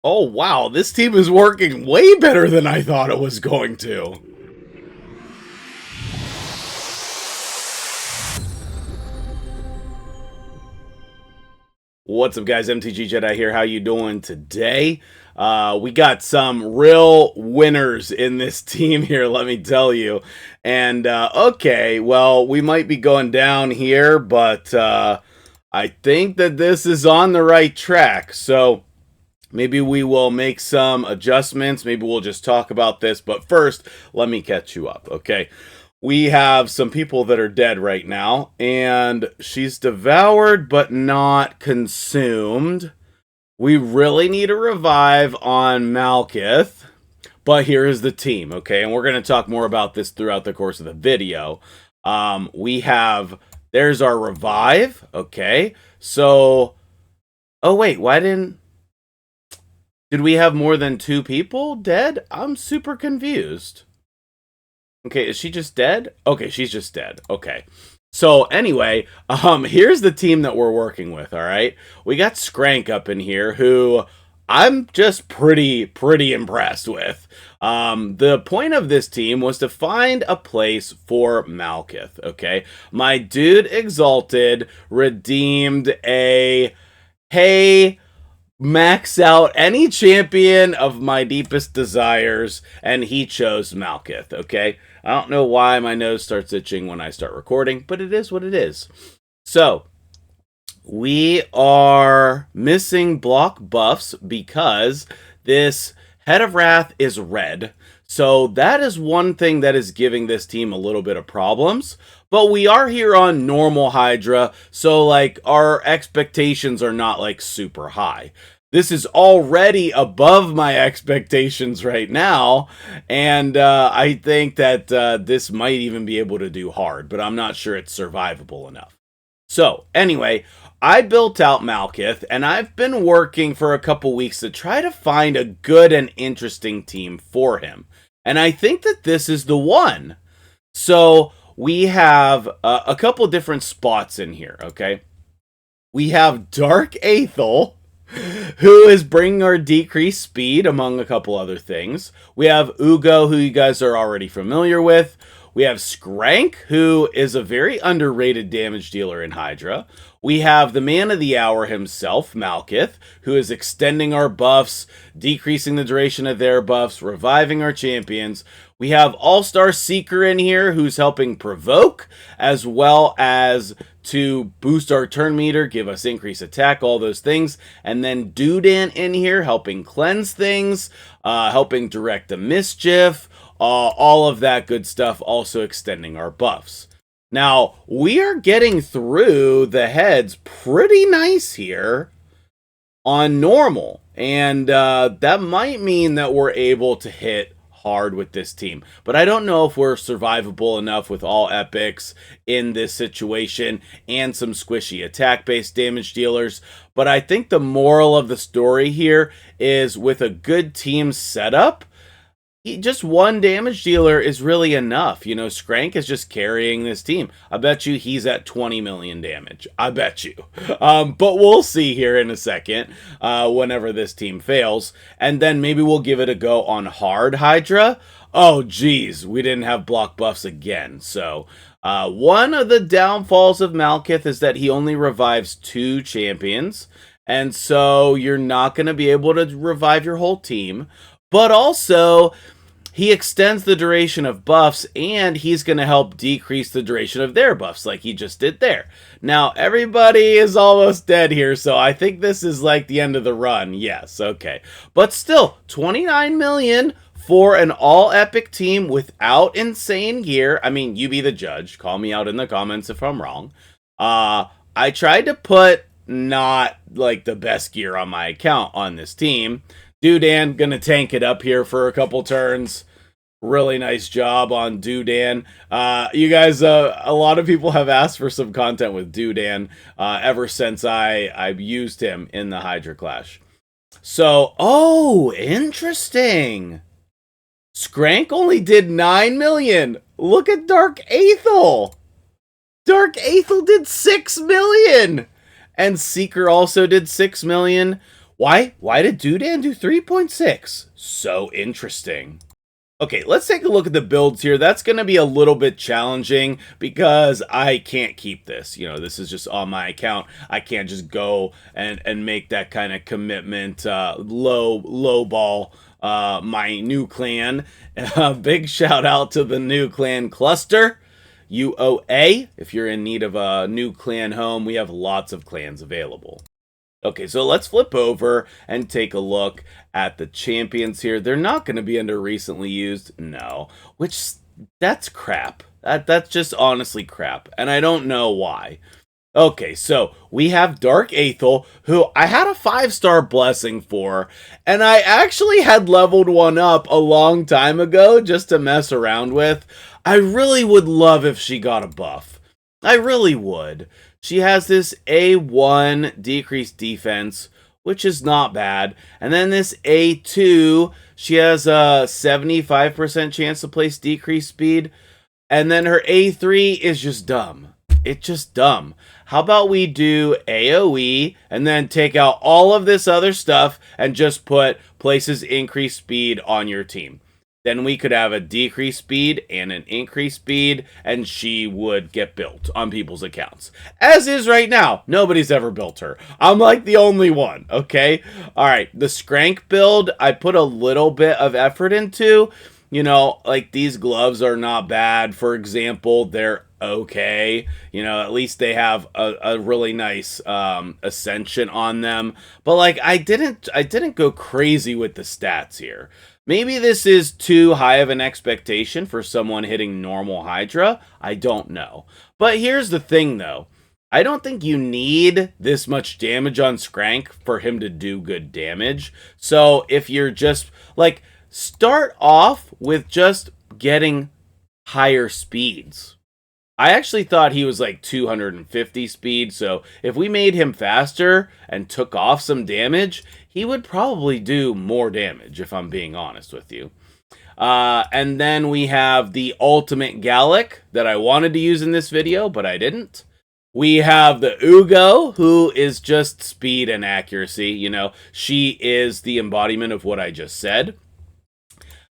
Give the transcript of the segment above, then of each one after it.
Oh, wow, this team is working way better than I thought it was going to. What's up, guys? MtgJedi here. How you doing today? We got some real winners in this team here, let me tell you. And, okay, well, we might be going down here, but I think that this is on the right track. So maybe we will make some adjustments. Maybe we'll just talk about this. But first, let me catch you up, okay? We have some people that are dead right now, and she's devoured but not consumed. We really need a revive on Malkith, but here is the team, okay? And we're going to talk more about this throughout the course of the video. There's our revive, okay? So, oh wait, did we have more than 2 people dead? I'm super confused. Okay, is she just dead? Okay, she's just dead. Okay. So anyway, here's the team that we're working with, all right? We got Skrank up in here, who I'm just pretty impressed with. The point of this team was to find a place for Malkith, okay? My dude Exalted redeemed a, hey, max out any champion of my deepest desires, and he chose Malkith, okay? I don't know why my nose starts itching when I start recording, but it is what it is. So, we are missing block buffs because this Head of Wrath is red. So that is one thing that is giving this team a little bit of problems. But we are here on normal Hydra, so like our expectations are not like super high. This is already above my expectations right now, and I think that this might even be able to do hard, but I'm not sure it's survivable enough. So, anyway, I built out Malkith, and I've been working for a couple weeks to try to find a good and interesting team for him. And I think that this is the one. So, we have a couple different spots in here, okay? We have Dark Aethel, who is bringing our decreased speed, among a couple other things. We have Ugo, who you guys are already familiar with. We have Skrank, who is a very underrated damage dealer in Hydra. We have the man of the hour himself, Malkith, who is extending our buffs, decreasing the duration of their buffs, reviving our champions. We have All-Star Seeker in here, who's helping provoke, as well as to boost our turn meter, give us increased attack, all those things. And then Dudan in here, helping cleanse things, helping direct the mischief, all of that good stuff, also extending our buffs. Now, we are getting through the heads pretty nice here on normal. And that might mean that we're able to hit hard with this team, but I don't know if we're survivable enough with all epics in this situation and some squishy attack-based damage dealers. But I think the moral of the story here is, with a good team setup, just one damage dealer is really enough. You know, Skrank is just carrying this team. I bet you he's at 20 million damage. I bet you. But we'll see here in a second, whenever this team fails. And then maybe we'll give it a go on hard Hydra. Oh, geez, we didn't have block buffs again. So, one of the downfalls of Malkith is that he only revives 2 champions. And so you're not going to be able to revive your whole team. But also, he extends the duration of buffs, and he's going to help decrease the duration of their buffs, like he just did there. Now, everybody is almost dead here, so I think this is like the end of the run. Yes, okay. But still, 29 million for an all-epic team without insane gear. I mean, you be the judge. Call me out in the comments if I'm wrong. I tried to put not, like, the best gear on my account on this team. Dudan, gonna tank it up here for a couple turns. Really nice job on Dudan. You guys, a lot of people have asked for some content with Dudan ever since I've used him in the Hydra Clash. So, oh, interesting. Skrank only did 9 million. Look at Dark Aethel. Dark Aethel did 6 million. And Seeker also did 6 million. Why did Dudan do 3.6? So interesting. Okay, let's take a look at the builds here. That's going to be a little bit challenging because I can't keep this. You know, this is just on my account. I can't just go and make that kind of commitment, low ball my new clan. Big shout out to the new clan cluster, UOA. If you're in need of a new clan home, we have lots of clans available. Okay, so let's flip over and take a look at the champions here. They're not going to be under recently used, no, which that's crap. That's just honestly crap, and I don't know why. Okay, so we have Dark Aethel, who I had a 5-star blessing for, and I actually had leveled one up a long time ago just to mess around with. I really would love if she got a buff. I really would. She has this A1 decreased defense, which is not bad. And then this A2, she has a 75% chance to place decreased speed. And then her A3 is just dumb. It's just dumb. How about we do AoE and then take out all of this other stuff and just put places increased speed on your team? Then we could have a decreased speed and an increased speed, and she would get built on people's accounts. As is right now. Nobody's ever built her. I'm like the only one, okay? All right, the Skrank build, I put a little bit of effort into. You know, like these gloves are not bad. For example, they're okay. You know, at least they have a really nice ascension on them. But like I didn't go crazy with the stats here. Maybe this is too high of an expectation for someone hitting normal Hydra. I don't know. But here's the thing, though. I don't think you need this much damage on Skrank for him to do good damage. So if you're just, like, start off with just getting higher speeds. I actually thought he was like 250 speed, so if we made him faster and took off some damage, he would probably do more damage, if I'm being honest with you. And then we have the Ultimate Gallic that I wanted to use in this video, but I didn't. We have the Ugo, who is just speed and accuracy. You know, she is the embodiment of what I just said.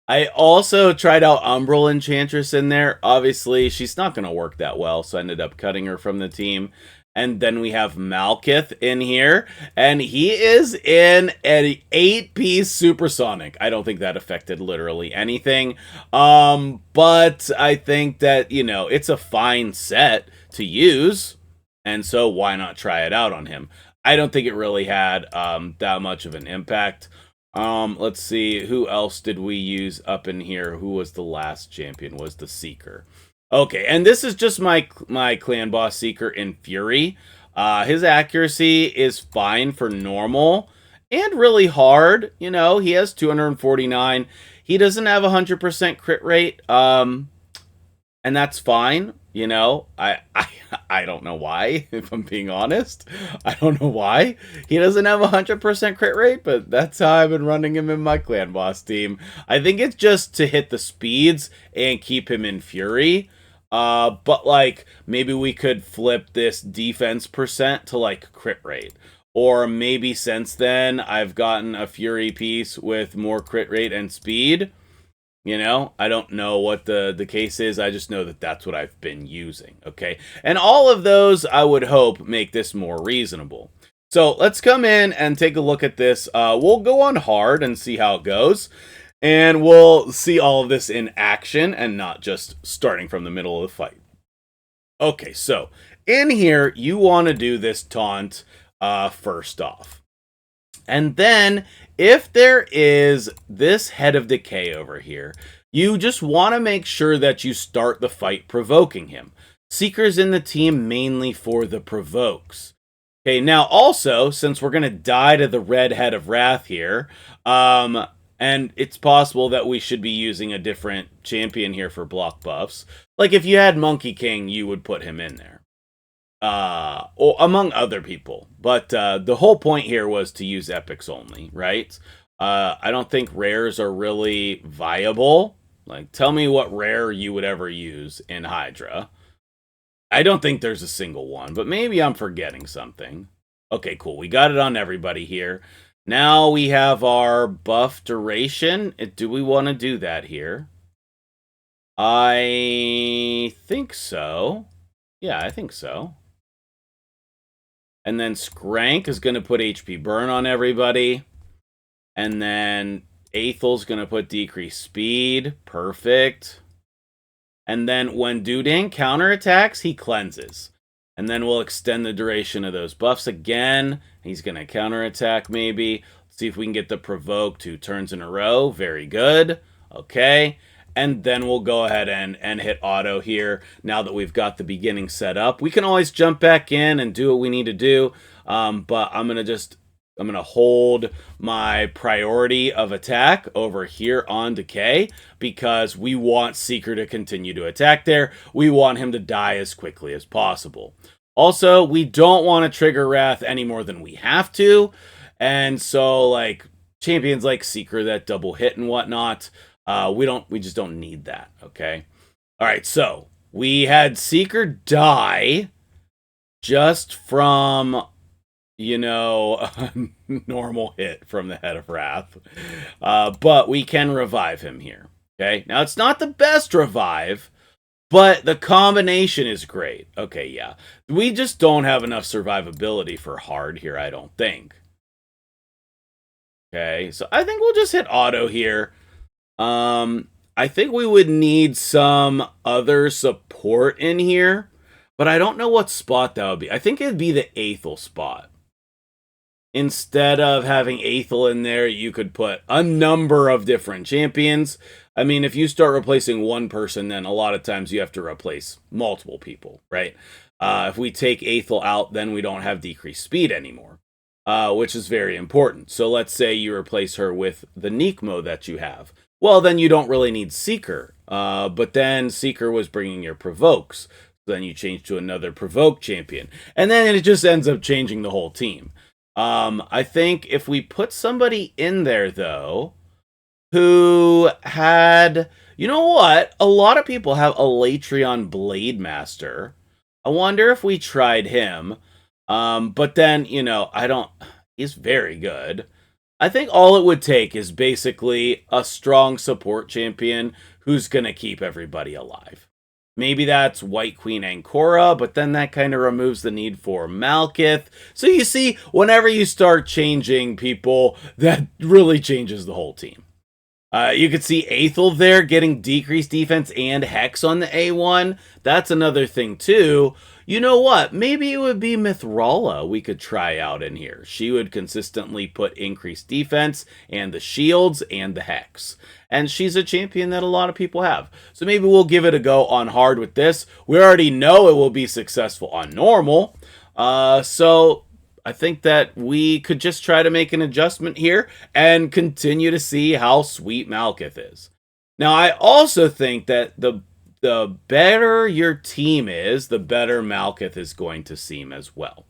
I also tried out Umbral Enchantress in there. Obviously, she's not going to work that well, so I ended up cutting her from the team. And then we have Malkith in here, and he is in an 8-piece supersonic. I don't think that affected literally anything, but I think that, you know, it's a fine set to use, and so why not try it out on him? I don't think it really had that much of an impact. Let's see, who else did we use up in here? Who was the last champion? Was the Seeker. Okay, and this is just my clan boss Seeker in Fury. His accuracy is fine for normal and really hard. You know, he has 249. He doesn't have 100% crit rate, and that's fine. You know, I don't know why, if I'm being honest. I don't know why. He doesn't have 100% crit rate, but that's how I've been running him in my clan boss team. I think it's just to hit the speeds and keep him in Fury. But like, maybe we could flip this defense percent to like crit rate. Or maybe since then, I've gotten a Fury piece with more crit rate and speed. You know, I don't know what the case is. I just know that that's what I've been using, okay? And all of those, I would hope, make this more reasonable. So let's come in and take a look at this. We'll go on hard and see how it goes. And we'll see all of this in action and not just starting from the middle of the fight. Okay, so in here, you want to do this taunt first off. And then, if there is this Head of Decay over here, you just want to make sure that you start the fight provoking him. Seeker's in the team mainly for the provokes. Okay, now also, since we're going to die to the Red Head of Wrath here, and it's possible that we should be using a different champion here for block buffs. Like, if you had Monkey King, you would put him in there. Or among other people. But the whole point here was to use epics only, right? I don't think rares are really viable. Like, tell me what rare you would ever use in Hydra. I don't think there's a single one, but maybe I'm forgetting something. Okay, cool. We got it on everybody here. Now we have our buff duration. Do we want to do that here? I think so. Yeah, I think so. And then Skrank is going to put HP burn on everybody. And then Aethel's going to put decreased speed. Perfect. And then when Dudan counterattacks, he cleanses. And then we'll extend the duration of those buffs again. He's going to counterattack maybe. Let's see if we can get the provoke 2 turns in a row. Very good. Okay. And then we'll go ahead and hit auto here now that we've got the beginning set up. We can always jump back in and do what we need to do. But I'm going to hold my priority of attack over here on Decay because we want Seeker to continue to attack there. We want him to die as quickly as possible. Also, we don't want to trigger Wrath any more than we have to. And so, like, champions like Seeker that double hit and whatnot, we just don't need that, okay? All right, so we had Seeker die just from, you know, a normal hit from the Head of Wrath. But we can revive him here, okay? Now, it's not the best revive, but the combination is great. Okay, yeah. We just don't have enough survivability for hard here, I don't think. Okay, so I think we'll just hit auto here. I think we would need some other support in here, but I don't know what spot that would be. I think it'd be the Aethel spot. Instead of having Aethel in there, you could put a number of different champions. I mean, if you start replacing one person, then a lot of times you have to replace multiple people, right? If we take Aethel out, then we don't have decreased speed anymore, which is very important. So let's say you replace her with the Nikmo that you have. Well, then you don't really need Seeker. But then Seeker was bringing your provokes. So then you change to another provoke champion. And then it just ends up changing the whole team. I think if we put somebody in there, though, who had... You know what? A lot of people have Elatrion Blade Master. I wonder if we tried him. But then, you know, he's very good. I think all it would take is basically a strong support champion who's going to keep everybody alive. Maybe that's White Queen Ancora, but then that kind of removes the need for Malkith. So you see, whenever you start changing people, that really changes the whole team. You could see Aethel there getting decreased defense and Hex on the A1. That's another thing too. You know what? Maybe it would be Mithrala we could try out in here. She would consistently put increased defense and the shields and the Hex. And she's a champion that a lot of people have. So maybe we'll give it a go on hard with this. We already know it will be successful on normal. So I think that we could just try to make an adjustment here and continue to see how sweet Malkith is. Now, I also think that the better your team is, the better Malkith is going to seem as well.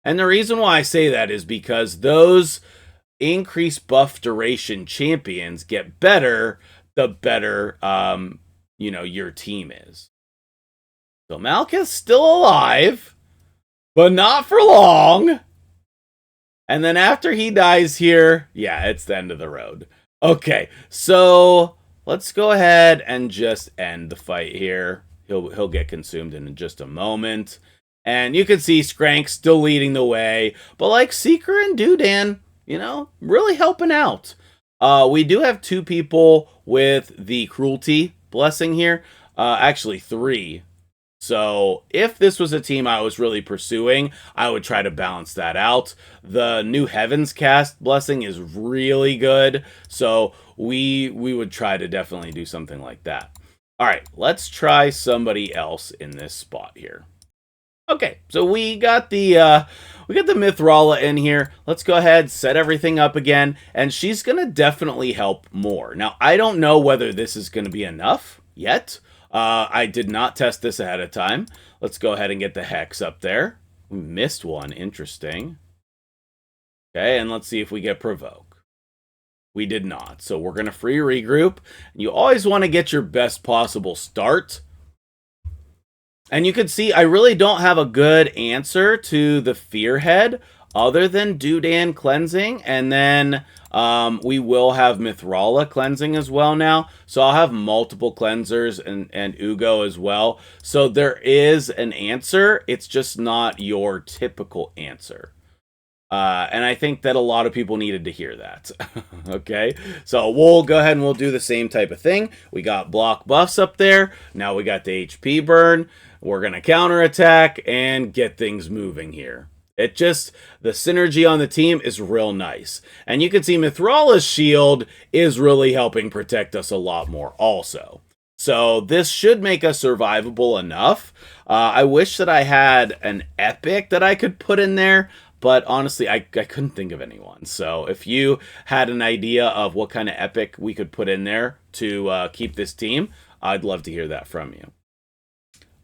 And the reason why I say that is because those increased buff duration champions get better, the better, your team is. So Malkith's still alive, but not for long. And then after he dies here, yeah, it's the end of the road. Okay, so let's go ahead and just end the fight here. He'll get consumed in just a moment. And you can see Skrank still leading the way. But like Seeker and Dudan, really helping out. We do have 2 people with the cruelty blessing here. Actually 3. So if this was a team I was really pursuing, I would try to balance that out. The new Heavens cast blessing is really good. So we would try to definitely do something like that. All right, let's try somebody else in this spot here. Okay, so we got the Mithrala in here. Let's go ahead, set everything up again, and she's gonna definitely help more. Now, I don't know whether this is gonna be enough yet. I did not test this ahead of time. Let's go ahead and get the Hex up there. We missed one, interesting. Okay, and let's see if we get Provoke. We did not, so we're gonna free regroup. You always want to get your best possible start. And you can see I really don't have a good answer to the Fearhead other than Dudan cleansing, and then we will have Mithrala cleansing as well now. So I'll have multiple cleansers and Ugo as well. So there is an answer. It's just not your typical answer. And I think that a lot of people needed to hear that. Okay, so we'll go ahead and we'll do the same type of thing. We got block buffs up there. Now we got the HP burn. We're going to counterattack and get things moving here. It just, the synergy on the team is real nice. And you can see Mithrala's shield is really helping protect us a lot more also. So this should make us survivable enough. I wish that I had an epic that I could put in there, but honestly, I couldn't think of anyone. So if you had an idea of what kind of epic we could put in there to keep this team, I'd love to hear that from you.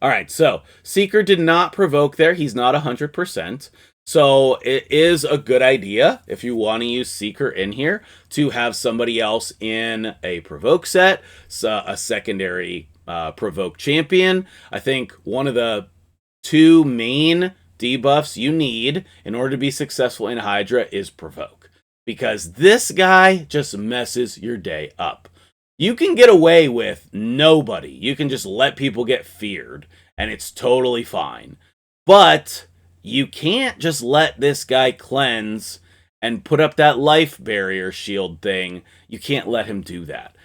All right, so Seeker did not provoke there. He's not 100%. So it is a good idea, if you want to use Seeker in here, to have somebody else in a provoke set, so a secondary provoke champion. I think one of the two main debuffs you need in order to be successful in Hydra is provoke, because this guy just messes your day up. You can get away with nobody. You can just let people get feared, and it's totally fine. But you can't just let this guy cleanse and put up that life barrier shield thing. You can't let him do that.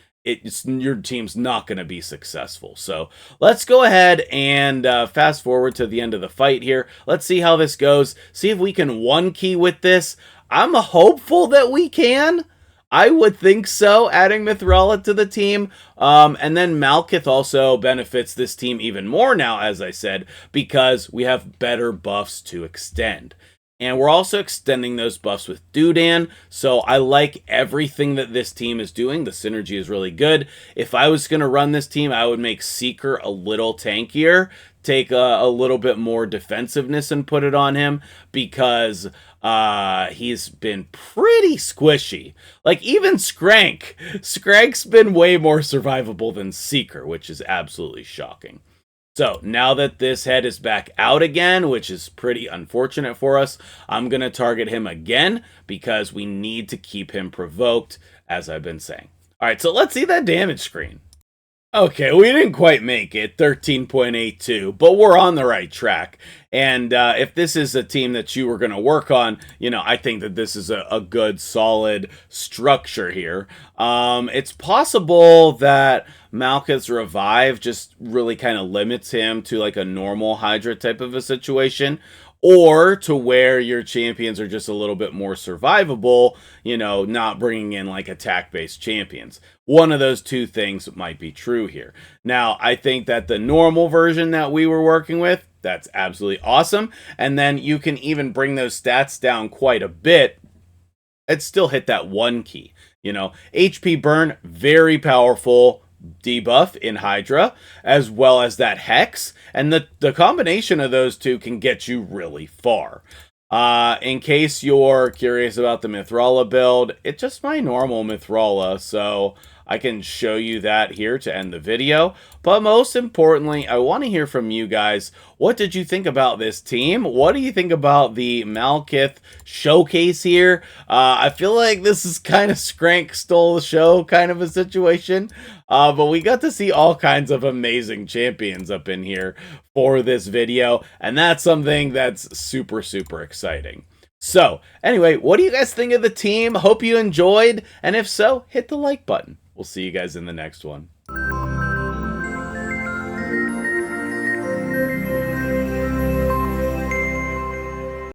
Your team's not going to be successful. So let's go ahead and fast forward to the end of the fight here. Let's see how this goes. See if we can one key with this. I'm hopeful that we can. I would think so, adding Mithrala to the team. And then Malkith also benefits this team even more now, as I said, because we have better buffs to extend. And we're also extending those buffs with Dudan, so I like everything that this team is doing. The synergy is really good. If I was going to run this team, I would make Seeker a little tankier, take a little bit more defensiveness and put it on him, because he's been pretty squishy. Like, even Skrank's been way more survivable than Seeker, which is absolutely shocking. So now that this head is back out again, which is pretty unfortunate for us, I'm going to target him again because we need to keep him provoked, as I've been saying. All right, so let's see that damage screen. Okay, we didn't quite make it, 13.82, but we're on the right track. And if this is a team that you were going to work on, you know, I think that this is a good, solid structure here. It's possible that Malkith's revive just really kind of limits him to like a normal Hydra type of a situation, or to where your champions are just a little bit more survivable, you know, not bringing in like attack-based champions. One of those two things might be true here. Now, I think that the normal version that we were working with, that's absolutely awesome. And then you can even bring those stats down quite a bit and still hit that one key. You know, HP burn, very powerful debuff in Hydra, as well as that Hex, and the combination of those two can get you really far. In case you're curious about the Mithrala build, it's just my normal Mithrala, so I can show you that here to end the video. But most importantly, I want to hear from you guys. What did you think about this team? What do you think about the Malkith showcase here? I feel like this is kind of Skrank stole the show kind of a situation. But we got to see all kinds of amazing champions up in here for this video. And that's something that's super, super exciting. So anyway, what do you guys think of the team? Hope you enjoyed. And if so, hit the like button. We'll see you guys in the next one.